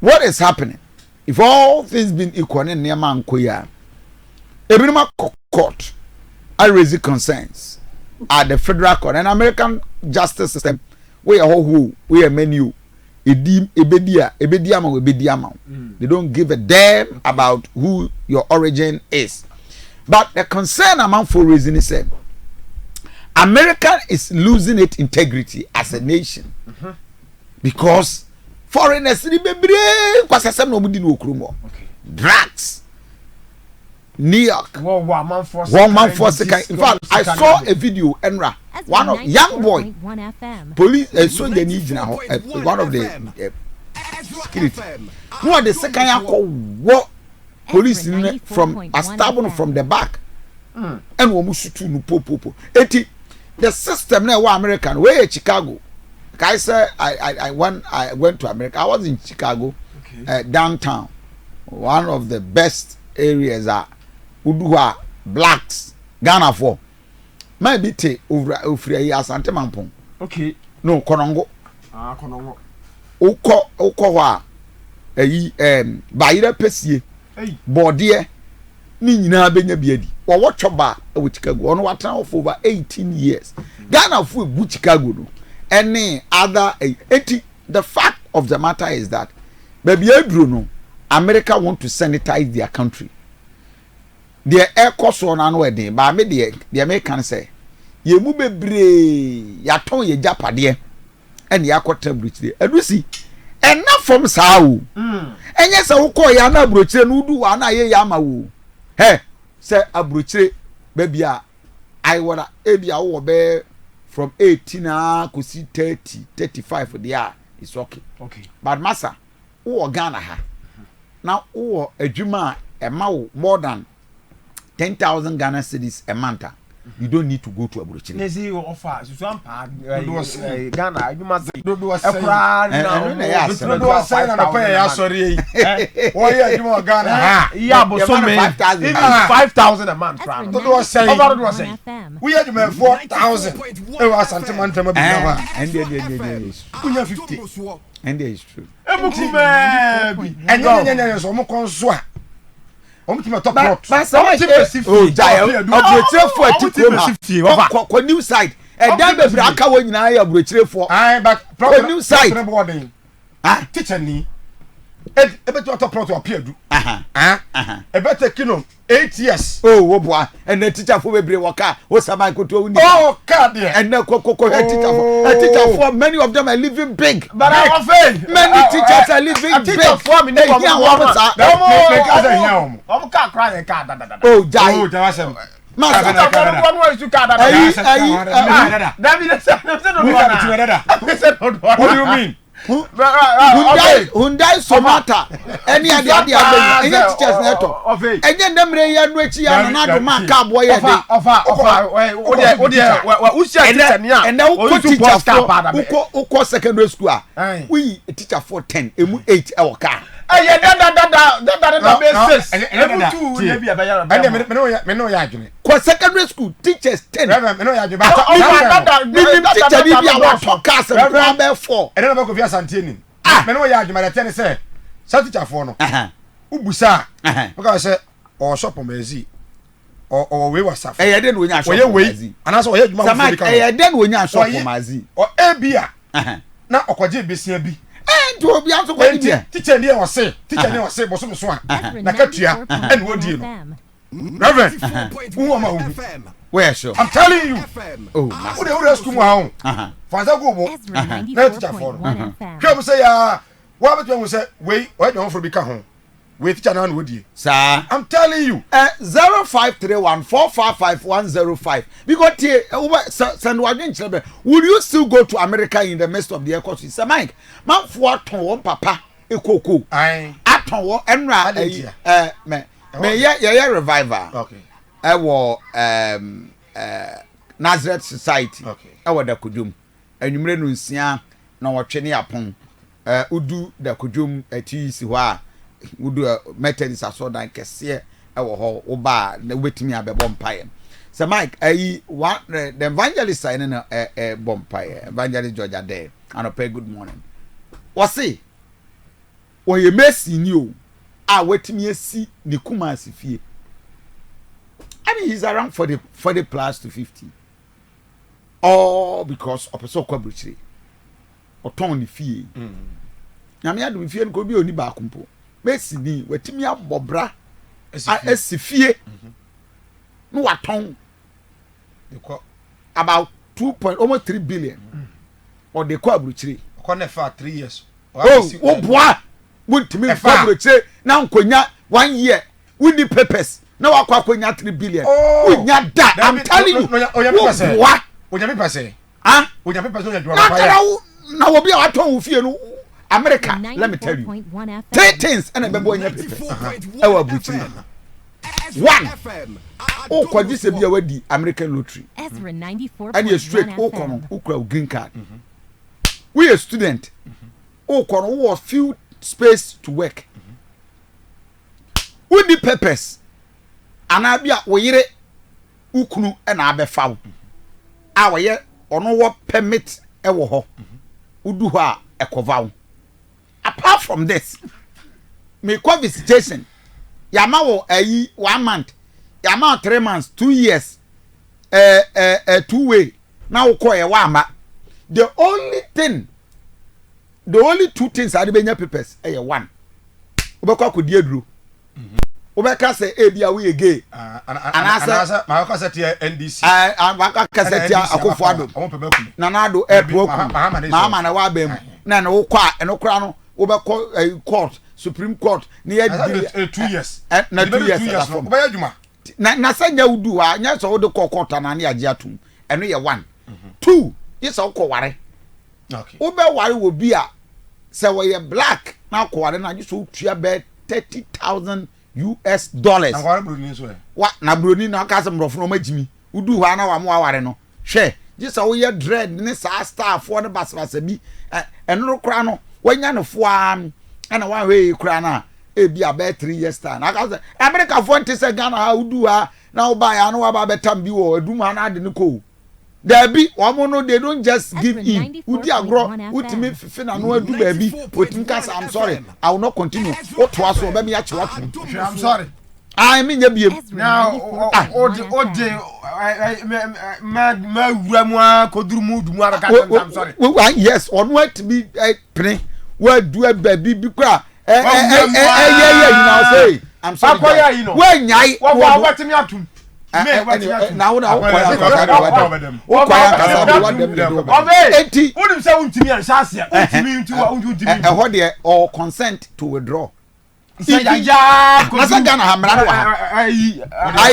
what is happening? If all things been equal in near man koya, ebinuma court, I raise concerns at the federal court and American justice system. We are who we are menu. They don't give a damn about who your origin is. But the concern among for reason is that America is losing its integrity as a nation because foreigners drugs. New York. One man for second. In fact, I saw a video. Enra, one of young boy, police. So they need now. One of the security. Who are the second young what police from a stabbing from the back, and we shoot to popo. The system now American. Where Chicago? I said I went to America. I was in Chicago, downtown. One of the best areas are. Udua blacks Ghana for maybe te over Asante Mampong. Okay. No Konongo. Konongo. Uko wa bayira pesie. Bordie ni nyina benya biadi. Wa watchoba e Chicago. Ono watan for over 18 years. Ghana for bu Chicago no. Any other the fact of the matter is that baby Edru no America want to sanitize their country. The air cost on an wedding, but the American say, ye mu bebre, ya ton ye japade, and ya quarter bridge there. And we see, and not from Sao. And yes, I will call Yana Bruche, and do one I yamawu. Hey, say a bruche, baby, I wanna ebia obe from 18 could see 30, 35 for the year. It's okay. Okay. But Massa, who Ghana ha. Now, who a Juma, a mau more than 10,000 Ghana cedis a month. You don't need to go to Abuja. They say you offer some part Ghana. You must do a sorry. Oh yeah, you want Ghana? Yeah, but so many 5,000 a month. We had to make 4,000. It was sentiment. And there 50. And there is true. And then so much. Top plot. Oh, new side. And then the Braka when I have retrieved for but new side. Teacher me. A better plot to appear. A better kino 8 years. Oh, boy. And the teacher for every worker was a man could do. Oh, God, and the Coco teacher for many of them are living big. But I offend many teachers are living big. For me, can't cry a car. Oh, Jai. What do you mean? Hyundai Sonata any other teachers neto enye ndemre ya no echi ya na do man ka boy ya dey and secondary school we teacher for 10 emu 8 e wo ka secondary school teachers 10 teacher bi a talk class 4 and then Kofi Asante ni me no ya adwuma de say sa teacher for no ubusa because say o shop mazi o we wasaf e ye den wo nya shop mazi ana so o ye adwuma for bi e ye den wo nya shop mazi o ebia na okwaje besia bi to obi anso kwa dia teacher ni o say boso me so a na katua and wo die no Reverend who am I? Where sure I'm telling you. Oh, who the school ma fanza go bo na teacher for come say what between we say we don't for be ka ho we teacher na wo die sir I'm telling you 0531455105 because send wadin chebe will you still go to America in the midst of the air course sir Mike man for ton won papa ekoko aton wo enra me ye revival okay ewo Nazareth Society ewo da kudum anwumre no nsia na wotwe ne apon udu da kudum atisi ho a udu Methodist asodan kese ewo ho wo ba na wetimi abebo mpaye so Mike the evangelist sign na bompaye evangelist Georgia there and pay good morning what's it oye Messi ni o a wetimi esi ne Kumasi fie. I mean he's around 40 plus to 50. All because of so kwabruchire. Oton ni fie. Na me adu fie nko bi oni ba kumpo. Messi ni wetimi abobra esi fie. No waton. About 2.3 billion. Or the kwabruchire. Okone for 3 years. Oh, boy. Wouldn't me kwabruchire na nkonya 1 year. We need papers. Now I kwanya 3 billion. We nya that. I'm telling you. What? Onya me pese. Ah? Onya me pese onya do na obi a waton wo fie no America, let me tell you. 3 things and abebo onya papers. Ewa buchiri. 1. O kwaji se bia wadi American lottery. Ezra 94. And you straight o kono ukra green card. We a student. O kono wo few space to work. We need papers. Anabia wo yire ukunu e na abefa wo. A wo ye ono wo permit e wo ho. Udu ho a ekova wo. Apart from this, me call visitation. Yama wo 1 month. Yama 3 months, 2 years. 2 way. Now wo call e wa ama. The only 2 things are the benya papers. 1. Obekwa akodi aduro. Obeka say e bia we gay. Anasa ma ka say NDC. Ma ka say akofo ado. Nanado airport. Mama na wa bem. Na na wo kwa enokra no obekọ court, Supreme Court. Ni 2 years. Na 2 years. Obaya adwuma. Na sanya wudu ha, nya so wo de court na na age atum. Eno ye 1. 2, yes wo ko ware. Okay. Obe ware wo bi a say wo ye black na ko ware na so tua be $30,000 US. Na broni so e. Wa na broni na ka se mrofo no magimi. Udu ho na wa mo aware no. Hwe, jisa wo ye dread ne sa star fo ne basbasa bi. Enro kra no, wanya no fo am. Na wa hwe kra na e bi about 3 years time. Na ka se America fo nte se Ghana ha udu ha na wo ba ya no wa ba betam bi wo adum ha na ade ne ko. There be one no they don't just give in. Udi agro utimi fifi na no adu ba bi. Otim ka say I'm sorry. I will not continue. O to aso ba me ya chewa tu. I'm sorry. I mean biem. Now ode ma wura mu a koduru mu du mu aba ka I'm sorry. Yes, on what to be pray. Where do a baby bi kra. You now say I'm sorry. When nyai what me atum. Now or consent to withdraw. I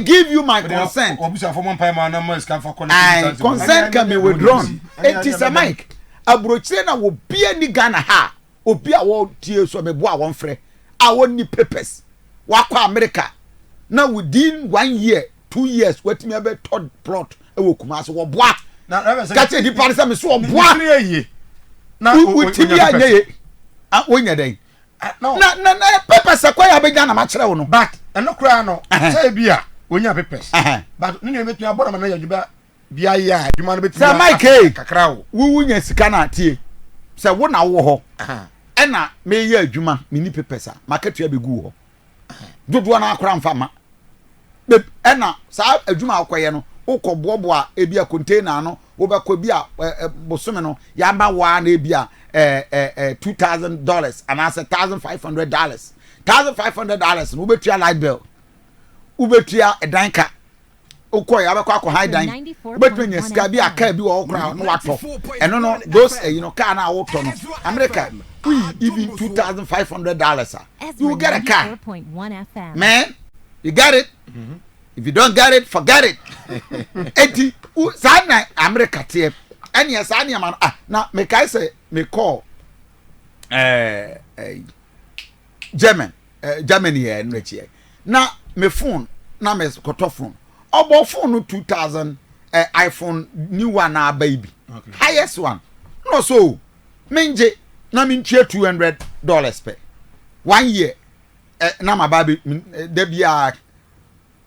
give you my consent. And consent can be withdrawn. It is a mic. A brochena will be any Ghana ha. Obi a wo tie so mebo a won frɛ. A won ni papers. Wakwa America. Now within 1 year 2 years wetimi abe third plot e wo Kumasi wo boa na kache di parisa me so wo boa na wetimi anye ye wonya den na papers akwai abegya na ma kire wo no but enokra no say bia wonya papers but no ne metua boda na yajuba bia ya adwuma no betimi say Mike kakra wo wunya sika na tie say wo na wo ho ena me ye adwuma me ni papers a marketua begu ho dodo na akora mfa ma ena sa adwuma akoye no ukọbobo a ebia container no wo be ko bia bosome no ya ba wa na ebia $2,000 and as $1,500 $1,500 no betua light bill wo betua edanka ukoye ya be kwa high dan betua nya sika bia aka bi wo kra no wato eno no those car na wo to no America we even $2,500 you will get a car man. You got it? If you don't get it, forget it. Eti sana America tie. Anya sana man na me kai say me call Germany here no chie. Na me phone na me koto phone. Obo phone no 2000 iPhone new one na baby. Okay. Highest one. No so menje na me ntie $200 per 1 year. Na my baby there be a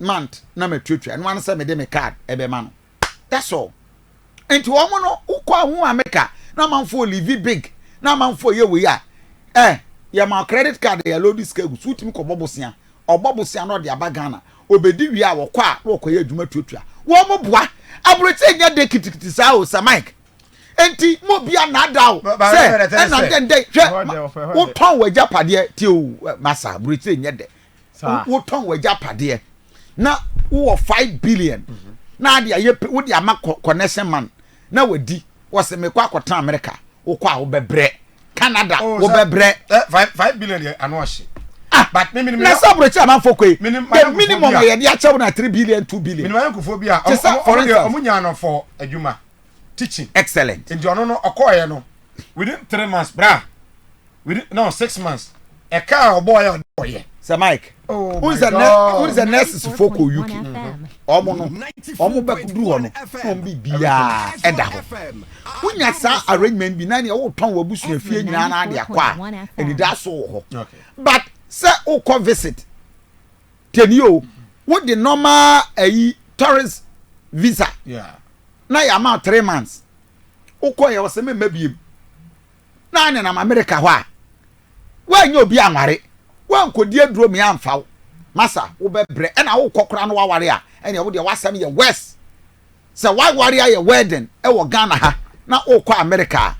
month na me twetwe and one say me de me card e be ma no that's all enti wo mo no ukwa hu America na man for live big na man for ye we ya ya ma credit card ya load this kegu suit mi ko bobosia obobosia no de abagana obedi wi a wokọ a wokọ ye adwuma tuatua wo mo boa abroche nya de kitikiti sa o sa Mike enti mo bia na da o se na den hwe wo ton waja pade ti o masa abroche nya de wo ton waja pade na wo 5 billion na de ye wo de ama connection man na wadi wo se me kwa akota America wo kwa wo bebre Canada wo bebre 5 billion anohye but minimum na sabroche amanfo koi minimum ye de achew na 3 billion 2 billion minimum kofo bia omunya no for adwuma teaching excellent and you no okoye no within 3 months bra within no 6 months e ka oboy oye Sir Mike who's the next for UK omo be kudru ho no bi bia eda ho unya sa arrangement bi na ne wo ton wabusu afie nyina na ade akwa and da so ho but say o ko visit tenio with the normal tourist visa na ya ma 3 months o ko ye wo se me mabiem na ane na America ho a wa nya obi anware wa nkodi aduro me amfa masa wo bebre e na wo kokora no waware a ene wo de wasam ye west se waware a ye wedding e wo Ghana ha na wo ko America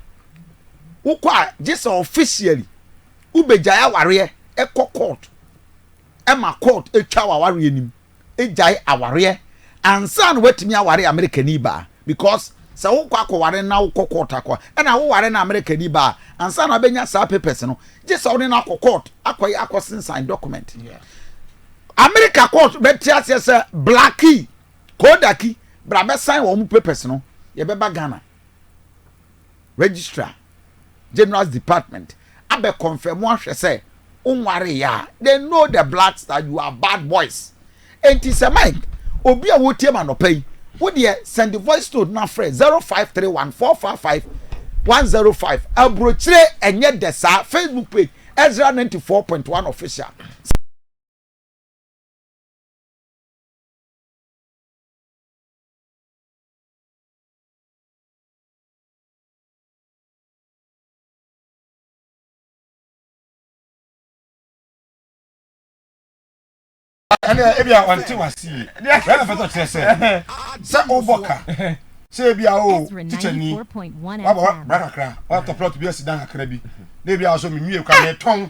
wo ko just officially ubeja ya ware e court e ma court e twa waware nim e jai aware ansa no watimi aware America ni ba because se wo kwa kware na wo court akwa e na wo ware na America ni ba ansa na benya sa papers no just wo na court akoy akosin sign document America court betia se blacky kodaki bra be sign wo mu papers no ye be ba Ghana registrar general department abe confirm wo hwe say unware ya they know the blacks that you are bad boys enti se Mike obi a wotie ma no pay wo de send the voice to na friend 0531455105 abrochire enye desa Facebook page Ezra 94.1 official and ebia wanti wasi wena feto kire se oboka se ebia o teacher ni wa kra wa to plot bi asidan akra bi na ebia so menwie kwa me ton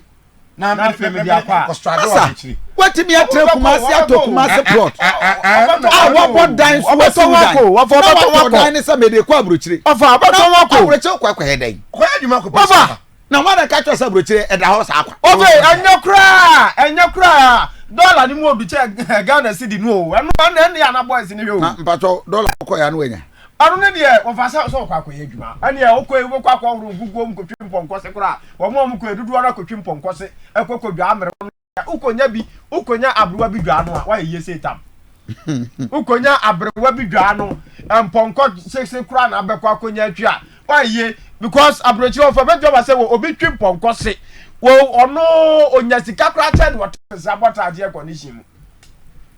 na me me dia kwa kostrado wa chiri what me atre kumasi ato kumasi plot wa bod dan so wa to wako dan ni se me de kwa abrochire ofa abaton wako abrochire kwa hedan kwa adwuma ko papa na wada ka twa se abrochire eda ho sa akwa ofe anyakra dollar ni mu obi che Ghana cedi no anu na ya na boys ni we o mpacho dollar ko ya no wenya anu ne de wo fa so kwa kwa adwuma ani e wo kwa huru guguom ko twimpo nkose kra wo mo ko edudu ara ko twimpo nkose ekoko dwa amere ukonya abruwa bi dwa no a wa ye setam ukonya abruwa bi dwa no mponko sese kra na abekwa akonya atwa wa ye because abrochi wo fa bejo ba se wo obi twimpo nkose wo ono onyasika kra chen what sabotage condition mu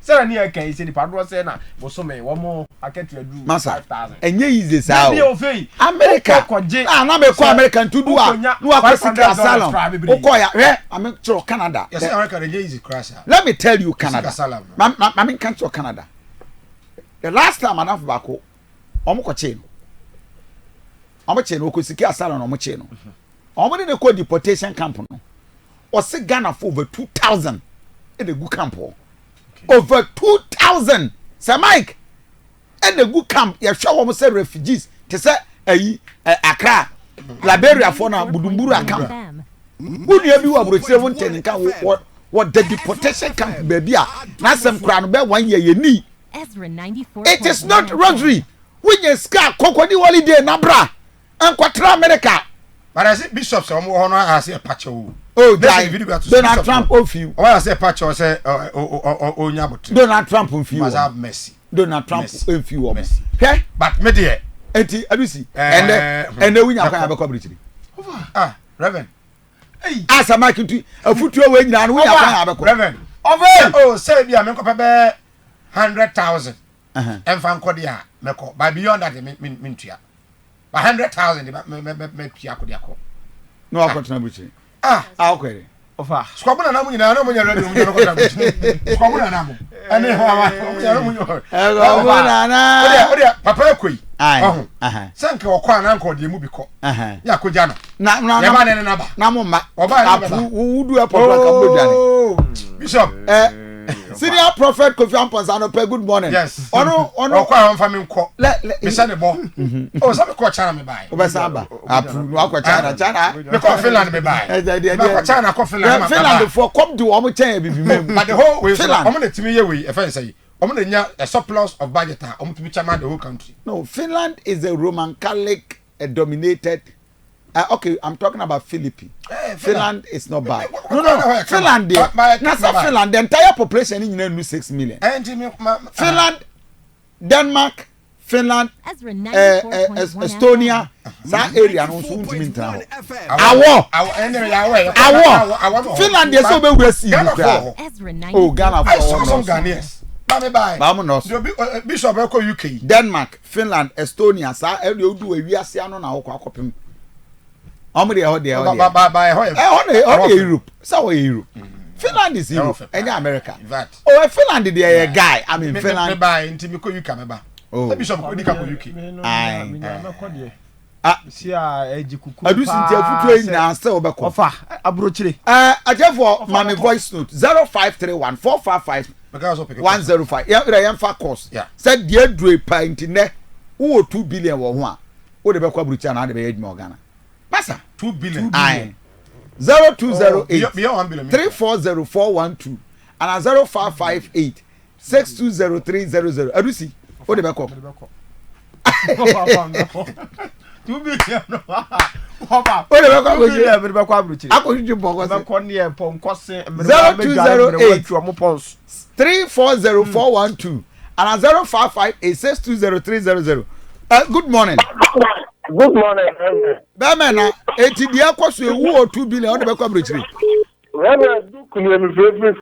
sera ni ekan ise ni pado se na bosome wo mo aketu adu 5000 enye easy sao America na me ko American to do a no akwesika asylum uko ya am to Canada yes America enye easy crash let me tell you Canada I mean can't to Canada the last time enough bako omo che no okosika asylum omo che no omo ne ko deportation camp no o se Ghana for over 2000 in the good camp over 2000 Sir Mike in the good camp ya hwa wo say refugees te say Accra Liberia for na Budumburu camp who you be wo abrochire won ten kan what the deportation camp baby a na sem kra no be 1 year ye ni it is not rosary when you ska kokodi holiday na bra enkwatra America. But I say bishops are more honor as a patch. Oh, Donald Trump of you. Oh, I say patch or say Nyabut. Donald Trump of you. Must have mercy. Donald Trump of you. Okay? But me dear. Eti adusi. And then we have a community. Ah, Reverend. As a market to a foot away now, we have a Reverend. Oh, say me, I'm going to 100,000. And from Kodia, Meko. But beyond that, mean 100,000 me pia ko dia ko no I continue buchi okay ofa skwabuna na munyina na munyina radio munyina ko da skwabuna na mu ene ho awa munyina na munyina skwabuna na ode papa ekoi oh sanke okwa na nko de mu bi ko ya ko jana na ya ba ne na ba na mo ma oba na ba wudu e papa ka bodwane bishop senior prophet Kofi Asante good morning yes ono okwa on fa me nko me se ne bo o sa me ko chana me bai o be sa ba apu no akwa chana me ko Finland me bai me ko chana ko Finland for come do omo chen bibi mem but the whole way omo na timi ye we e fa say omo na nya a surplus of budget omo timi chama the whole country. No, Finland is a Roman Catholic dominated okay, I'm talking about Philippines. Finland is not bad. No, Finland there. Finland, the entire population is 6 million. Finland, Denmark, Finland, Estonia, that area no so ntimi ntra. Awo. Finland dey so be we see. Oh, Ghana for some Ghanaians. Bishop UK. Denmark, Finland, Estonia, sa e dey odu awiase ano na akọ akọpem. Omri Europe. So Europe. Finland is Europe. Any America. Oh, Finland is a guy. I mean Finland. Me buy into me ko UK me ba. Oh. Bishop ko dika ko UK. Si a ejikuku. Adu sinti afutu na ase obekọ. Ofa abrochire. Ajefo mami voice note 0531 455 105. Yeah, fa course. Said the dre pa intine wo 2 billion wo ho a. Wo de bekọ abrochire na de be yedma Ghana. Masa 2 billion. 0208 340412 and 0558 620300. Adusi, what the backup? 2 billion. What the backup? I could you bogus. 0208 340412 and 0558 620300. Good morning. Good morning. Bamena, eti dia kwaso ewu o 2 billion on the back of the tree. When I do